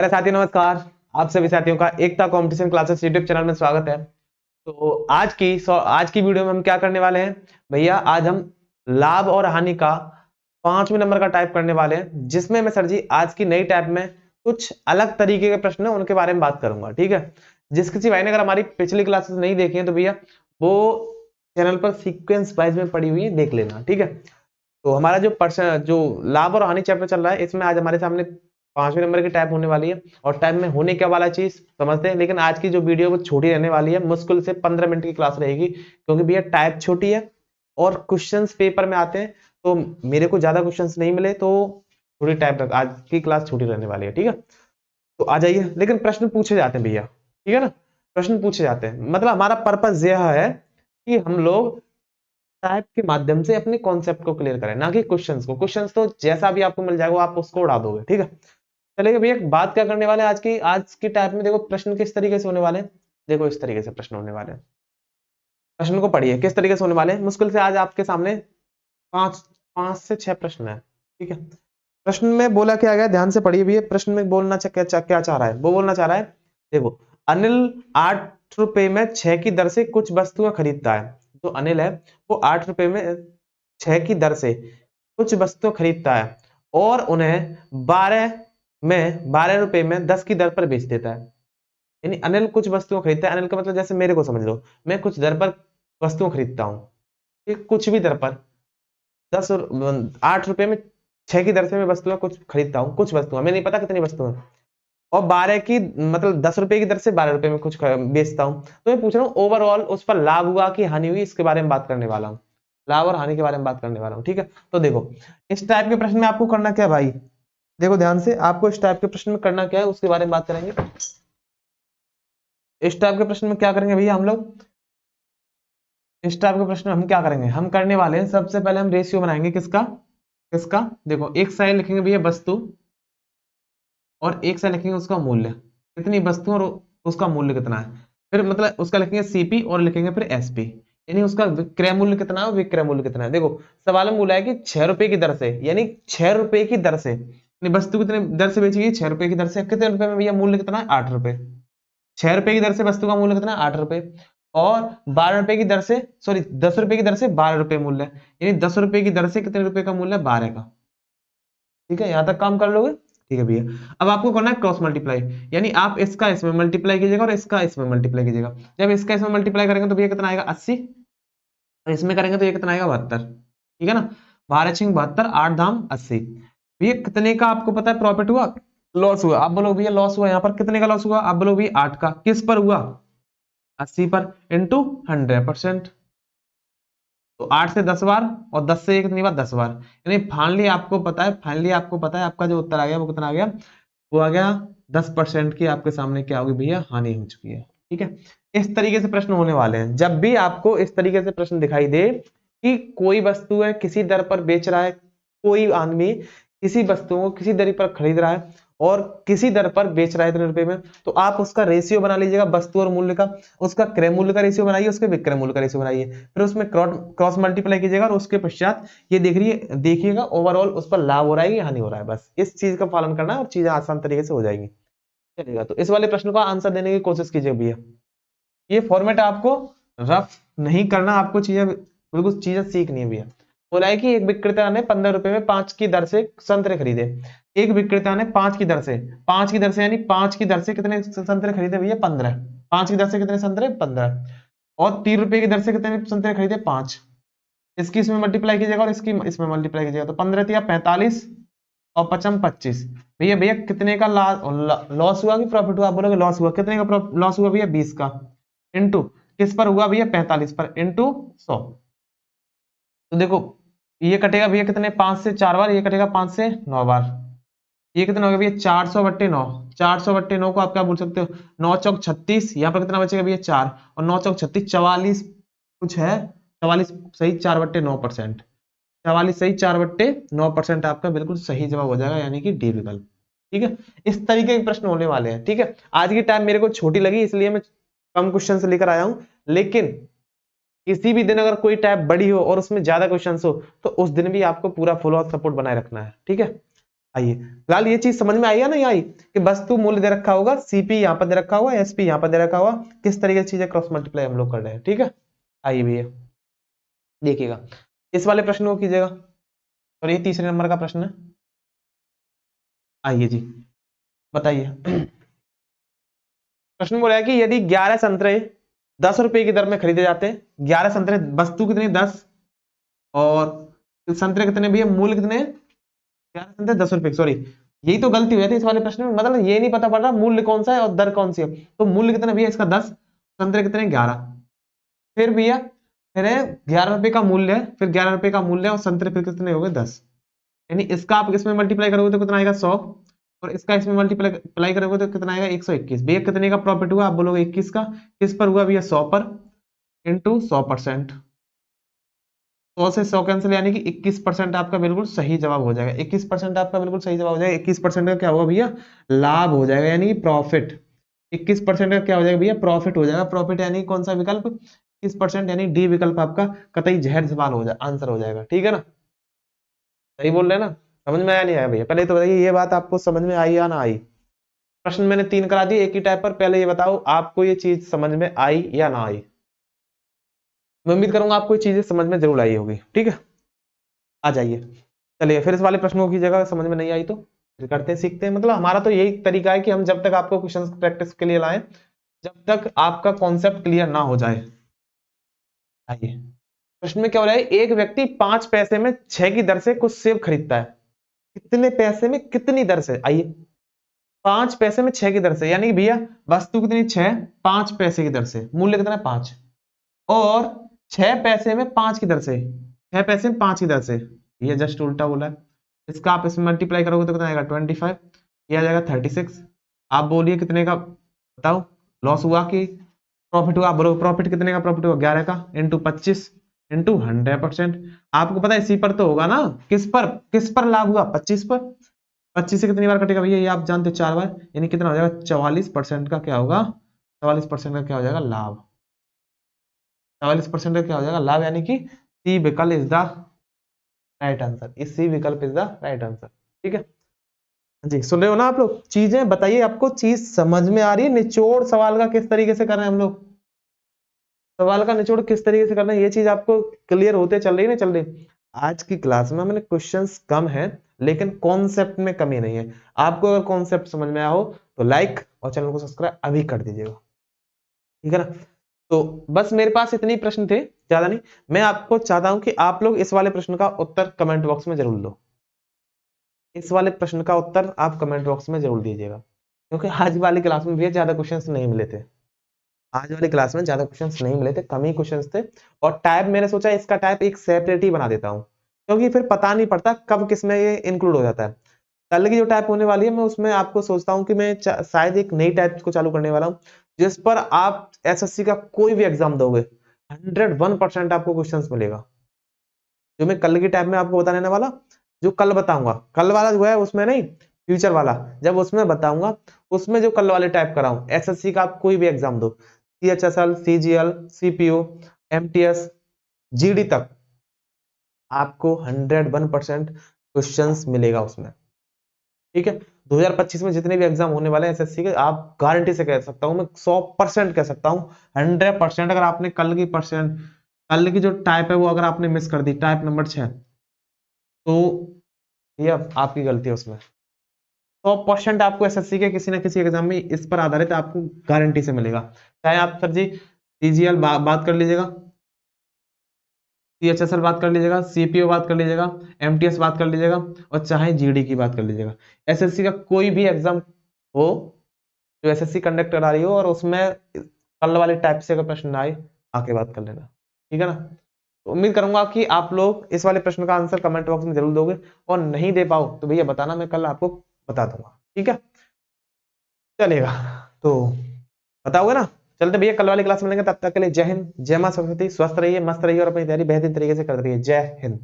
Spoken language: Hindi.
मेरे साथी नमस्कार। आप सभी साथियों का एकता कंपटीशन क्लासेस यूट्यूब चैनल में स्वागत है। तो आज की वीडियो में हम क्या करने वाले हैं भैया, आज हम लाभ और हानि का 5वें नंबर का टाइप करने वाले हैं, जिसमें मैं सर जी आज की नई टाइप में कुछ अलग तरीके के प्रश्न है उनके बारे में बात करूंगा। ठीक है, जिस किसी भाई ने अगर हमारी पिछली क्लासेस नहीं देखी है तो भैया वो चैनल पर सीक्वेंस वाइज में पड़ी हुई है, देख लेना। ठीक है, तो हमारा जो लाभ और हानि चैप्टर चल रहा है, इसमें आज हमारे सामने 5वें नंबर की टाइप होने वाली है। और टाइप में होने क्या वाला चीज समझते हैं, लेकिन आज की जो वीडियो वो छोटी रहने वाली है, मुश्किल से 15 मिनट की क्लास रहेगी, क्योंकि भैया टाइप छोटी है और क्वेश्चंस पेपर में आते हैं। तो मेरे को ज्यादा क्वेश्चंस नहीं मिले, तो थोड़ी टाइप आज की क्लास छोटी रहने वाली है। ठीक है, तो आ जाइए, लेकिन प्रश्न पूछे जाते हैं भैया। ठीक है ना, प्रश्न पूछे जाते हैं, मतलब हमारा पर्पज यह है कि हम लोग टाइप के माध्यम से अपने कॉन्सेप्ट को क्लियर करें, ना कि क्वेश्चंस को। क्वेश्चंस तो जैसा भी आपको मिल जाएगा आप उसको उड़ा दोगे। ठीक है, चलिए भैया बात क्या करने वाले हैं आज की टाइप में। देखो प्रश्न किस तरीके से होने वाले हैं, देखो इस तरीके से प्रश्न होने वाले हैं। प्रश्न को पढ़िए किस तरीके से होने वाले हैं। मुश्किल से आज आपके सामने पांच पांच से छह प्रश्न है। ठीक है, प्रश्न में बोला क्या गया, ध्यान से पढ़िए भैया। प्रश्न में बोलना क्या चाह रहा है, वो बोलना चाह रहा है, देखो अनिल 8 रुपए में 6 की दर से कुछ वस्तुएं खरीदता है। जो अनिल है वो 8 रुपए में 6 की दर से कुछ वस्तुएं खरीदता है और उन्हें 12 रुपए में 10 की दर पर बेच देता है। यानी अनिल कुछ वस्तुएं खरीदता है, अनिल का मतलब जैसे मेरे को समझ लो, मैं कुछ दर पर वस्तुएं खरीदता हूँ, ठीक, कुछ भी दर पर 8 रुपए में 6 की दर से मैं वस्तुएं कुछ खरीदता हूँ, कुछ वस्तुएं, हमें नहीं पता कितनी वस्तुएं, और 12 की मतलब 10 रुपए की दर से 12 रुपए में कुछ बेचता हूँ। तो मैं पूछ रहा हूँ ओवरऑल उस पर लाभ हुआ कि हानि हुई, इसके बारे में बात करने वाला हूँ। लाभ और हानि के बारे में बात करने वाला हूँ। ठीक है, तो देखो इस टाइप के प्रश्न में आपको करना क्या है भाई, देखो ध्यान से, आपको इस टाइप के प्रश्न में करना क्या है उसके बारे में बात करेंगे। इस टाइप के प्रश्न में क्या करेंगे भैया हम लोग, इस टाइप के प्रश्न में हम क्या करेंगे, हम करने वाले हैं सबसे पहले हम रेशियो बनाएंगे। किसका किसका, देखो एक साइड लिखेंगे भैया वस्तु और एक साइड लिखेंगे उसका मूल्य, कितनी वस्तु और उसका मूल्य कितना है। फिर मतलब उसका लिखेंगे सीपी और लिखेंगे फिर एसपी, यानी उसका विक्रय मूल्य कितना है, विक्रय मूल्य कितना है। देखो सवाल में बोला है कि 6 रुपए की दर से, यानी 6 रुपए की दर से, यानी वस्तु कितने दर से बेची गई, 6 रुपए की दर से। कितने रुपए में भैया, मूल्य कितना है 8 रुपए। 6 रुपए की दर से वस्तु का मूल्य कितना है 8 रुपए, और 12 रुपए की दर से, सॉरी 10 रुपए की दर से 12 रुपए मूल्य है, यानी 10 रुपए की दर से कितने रुपए का मूल्य है, 12 का। ठीक है, यहां तक काम कर लोगे। ठीक है भैया, अब आपको करना है क्रॉस मल्टीप्लाई, यानी आप इसका इसमें मल्टीप्लाई कीजिएगा और इसका इसमें मल्टीप्लाई कीजिएगा। जब इसका इसमें मल्टीप्लाई करेंगे तो भैया कितना आएगा 80, और इसमें करेंगे तो ये कितना आएगा 72। ठीक है ना, 12×6 = 72, 8 धाम 80। भैया कितने का आपको पता है प्रॉफिट हुआ, लॉस हुआ। आप बोलो भैया लॉस हुआ, यहाँ पर कितने का लॉस हुआ, आप बोलो भैया 8 का। किस पर हुआ, 80 पर, इंटू 100%। तो 8 से 10 बार और 10 से 1 कितनी बार, 10 बार। यानी फाइनली आपको पता है आपका जो उत्तर आ गया वो कितना आ गया, वो आ गया 10% की आपके सामने क्या होगी भैया, हानि हो चुकी है। ठीक है, इस तरीके से प्रश्न होने वाले हैं। जब भी आपको इस तरीके से प्रश्न दिखाई दे कि कोई वस्तु है किसी दर पर बेच रहा है, कोई आदमी किसी वस्तु को किसी दर पर खरीद रहा है और किसी दर पर बेच रहा है इतने रुपए में, तो आप उसका रेशियो बना लीजिएगा वस्तु और मूल्य का। उसका क्रय मूल्य का रेशियो बनाइए, उसके विक्रय मूल्य का रेशियो बनाइए, फिर उसमें क्रॉस मल्टीप्लाई कीजिएगा और उसके पश्चात ये देखिएगा ओवरऑल उस पर लाभ हो रहा है या हानि हो रहा है। बस इस चीज का पालन करना है और चीजें आसान तरीके से हो जाएंगी। चलिएगा, तो इस वाले प्रश्न का आंसर देने की कोशिश कीजिए भैया। ये फॉर्मेट आपको रफ नहीं करना, आपको चीजें बिल्कुल चीजें सीखनी है भैया। बोला है कि एक विक्रेता ने 15 रुपए में 5 की दर से संतरे खरीदे। एक विक्रेता ने 5 की दर से, 5 की दर से यानी 5 की दर से कितने संतरे खरीदे भैया, 15। 5 की दर से कितने संतरे, 15। और 3 रुपए की दर से कितने संतरे खरीदे, 5। इसकी इसमें मल्टीप्लाई कीजिएगा और इसकी इसमें मल्टीप्लाई कीजिएगा, तो 15 × 45 और 55 25। भैया भैया कितने का लॉस हुआ कि प्रॉफिट हुआ, आप बोलोगे लॉस हुआ। कितने का लॉस हुआ भैया, 20 का। इंटू किस पर हुआ भैया, 45 पर, इंटू 100। तो देखो ये कटेगा भैया कितने, 5 से 4 बार, ये कटेगा 5 से 9 बार। ये कितना हो गया भैया, 400/9। 400/9 को आप क्या बोल सकते हो, 9 चौक 36। यहाँ पर कितना बचेगा भैया 4, और 9 चौक 36, 44 कुछ है, 44 सही 4/9%। 44 सही 4/9% आपका बिल्कुल सही जवाब हो जाएगा, यानी कि डी विकल्प। ठीक है, इस तरीके के प्रश्न होने वाले हैं। ठीक है, आज की टाइम मेरे को छोटी लगी इसलिए मैं कम क्वेश्चन से लेकर आया हूं, लेकिन किसी भी दिन अगर कोई टाइप बड़ी हो और उसमें ज्यादा क्वेश्चन हो तो उस दिन भी आपको पूरा फुल सपोर्ट बनाए रखना है। ठीक है, आइए फिलहाल ये चीज समझ में आई या नहीं आई कि वस्तु मूल्य दे रखा होगा, सीपी यहाँ पर दे रखा हुआ, एसपी यहाँ पर दे रखा हुआ, किस तरीके की चीजें क्रॉस मल्टीप्लाई हम लोग कर रहे हैं। ठीक है, आइए भैया देखिएगा इस वाले प्रश्न को कीजिएगा, और ये तीसरे नंबर का प्रश्न है। आइए जी बताइए। प्रश्न बोला है कि यदि 11 संतरे 10 रुपए की दर में खरीदे जाते हैं, 11 संतरे, वस्तु कितनी 10 और संतरे कितने भैया, मूल्य कितने, 11 संतरे 10 रुपए, सॉरी यही तो गलती हुई थी इस वाले प्रश्न में, मतलब ये नहीं पता पड़ रहा मूल्य कौन सा है और दर कौन सी है। तो मूल्य कितना भैया इसका 10, संतरे कितने 11, फिर भैया फिर 11 रुपए का मूल्य है, फिर 11 रुपए का मूल्य और संतरे फिर कितने हो गए 10, यानी इसका आप इसमें मल्टीप्लाई करोगे तो कितना आएगा 100, और इसका इसमें मल्टीप्लाई करोगे तो कितना आएगा 121। भैया कितने का प्रॉफिट हुआ, आप बोलोगे 21 का, किस पर हुआ भैया 100 पर, इंटू 100%, 100 से 100 कैंसिल, यानी कि 21% आपका बिल्कुल सही जवाब हो जाएगा। 21% आपका बिल्कुल सही जवाब हो जाएगा। 21% का क्या होगा भैया, लाभ हो जाएगा, यानी कि प्रॉफिट। 21% का क्या हो जाएगा भैया, प्रॉफिट हो जाएगा। प्रॉफिट यानी कौन सा विकल्प, 21%, यानी डी विकल्प आपका कतई जहर सवाल हो जाए आंसर हो जाएगा। ठीक है ना, सही बोल रहे हैं ना, समझ में आया नहीं आया भैया, पहले तो बताइए ये बात आपको समझ में आई या ना आई। प्रश्न मैंने 3 करा दिए एक ही टाइप पर, पहले ये बताओ आपको ये चीज समझ में आई या ना आई। मैं उम्मीद करूंगा आपको ये चीजें समझ में जरूर आई होगी। ठीक है, आ जाइए चलिए फिर इस वाले प्रश्नों की जगह समझ में नहीं आई तो फिर करते हैं, सीखते हैं। मतलब हमारा तो यही तरीका है कि हम जब तक आपको क्वेश्चन प्रैक्टिस के लिए लाएं, जब तक आपका कॉन्सेप्ट क्लियर ना हो जाए। आइए प्रश्न में क्या हो रहा है, एक व्यक्ति 5 पैसे में 6 की दर से कुछ सेब खरीदता है। कितने पैसे में कितनी दर से, आइए 5 पैसे में 6 की दर से, यानी कि भैया वस्तु कितनी 6, 5 पैसे की दर से, मूल्य कितना 5, और 6 पैसे में 5 की दर से, 6 पैसे में 5 की दर से, ये जस्ट उल्टा बोला है। इसका आप इसमें मल्टीप्लाई करोगे तो कितना आएगा 25, ये आ जाएगा 36। आप बोलिए कितने का बताओ लॉस हुआ कि प्रॉफिट हुआ, आप बोलो प्रॉफिट कितने का, प्रॉफिट हुआ 11 का, इंटू 25 इंटू 100%। आपको पता है इसी पर तो होगा ना, किस पर लाभ हुआ 25 पर, 25 से कितनी बार कटेगा भैया, ये आप जानते 4 बार, यानी कितना हो जाएगा 44% का क्या होगा, 44% का क्या हो जाएगा लाभ, 44% का क्या हो जाएगा लाभ, यानी कि सी विकल्प इज द राइट आंसर, इस सी विकल्प इज द राइट आंसर। ठीक है जी, सुन रहे हो ना आप लोग, चीजें बताइए आपको चीज समझ में आ रही है, निचोड़ सवाल का किस तरीके से कर रहे हैं हम लोग, सवाल का निचोड़ किस तरीके से करना है, ये चीज आपको क्लियर होते चल रही है ना, चल रही। आज की क्लास में मैंने क्वेश्चंस कम है लेकिन कॉन्सेप्ट में कमी नहीं है। आपको अगर कॉन्सेप्ट समझ में आया हो तो लाइक और चैनल को सब्सक्राइब अभी कर दीजिएगा। ठीक है ना, तो बस मेरे पास इतने ही प्रश्न थे, ज्यादा नहीं। मैं आपको चाहता हूं कि आप लोग इस वाले प्रश्न का उत्तर कमेंट बॉक्स में जरूर दो, इस वाले प्रश्न का उत्तर आप कमेंट बॉक्स में जरूर दीजिएगा, क्योंकि आज वाली क्लास में भी ज्यादा क्वेश्चंस नहीं मिले थे, आज वाली क्लास में ज्यादा क्वेश्चंस नहीं मिले थे, कम ही क्वेश्चंस थे। और टाइप मैंने सोचा इसका टाइप एक सेपरेट ही बना देता हूं, क्योंकि फिर पता नहीं पड़ता कब किसमें ये इंक्लूड हो जाता है। कल की जो टाइप होने वाली है मैं उसमें आपको सोचता हूं कि मैं शायद एक नई टाइप को चालू करने वाला हूं, जिस पर आप एसएससी का कोई भी एग्जाम दोगे 101% आपको क्वेश्चंस मिलेगा। जो मैं कल की टाइप में आपको बताने वाला, जो कल बताऊंगा, कल वाला जो है उसमें नहीं, फ्यूचर वाला जब उसमें बताऊंगा, उसमें जो कल वाले टाइप कराऊं, एसएससी का आप कोई भी एग्जाम दो, CHSL, CGL, CPO, MTS, GD तक आपको 101% क्वेश्चंस मिलेगा उसमें। ठीक है, 2025 में जितने भी एग्जाम होने वाले हैं एसएससी के, आप गारंटी से कह सकता हूं मैं, 100% कह सकता हूं, 100%। अगर आपने कल की जो टाइप है वो अगर आपने मिस कर दी, टाइप नंबर 6, तो ये आपकी गलती है उसमें। 100% आपको एसएससी के किसी ना किसी एग्जाम में इस पर आधारित आपको गारंटी से मिलेगा। चाहे आप सर जी सीजीएल बात कर लीजिएगा, सीएचएसएल बात कर लीजिएगा, सीपीओ बात कर लीजिएगा, एमटीएस बात कर लीजिएगा, और चाहे जीडी की बात कर लीजिएगा। एसएससी का कोई भी एग्जाम हो जो एसएससी कंडक्ट करा रही हो और उसमें कल वाले टाइप से अगर प्रश्न आए, आके बात कर लेना। ठीक है ना, तो उम्मीद करूंगा कि आप लोग इस वाले प्रश्न का आंसर कमेंट बॉक्स में जरूर दोगे, और नहीं दे पाओ तो भैया बताना, मैं कल आपको बता दूंगा। ठीक है चलेगा, तो बताओगे ना। चलते भैया कल वाली क्लास में मिलेंगे, तब तक के लिए जय हिंद, जय मां सरस्वती, स्वस्थ रहिए, मस्त रहिए और अपनी तैयारी बेहतरीन तरीके से करते रहिए। जय हिंद।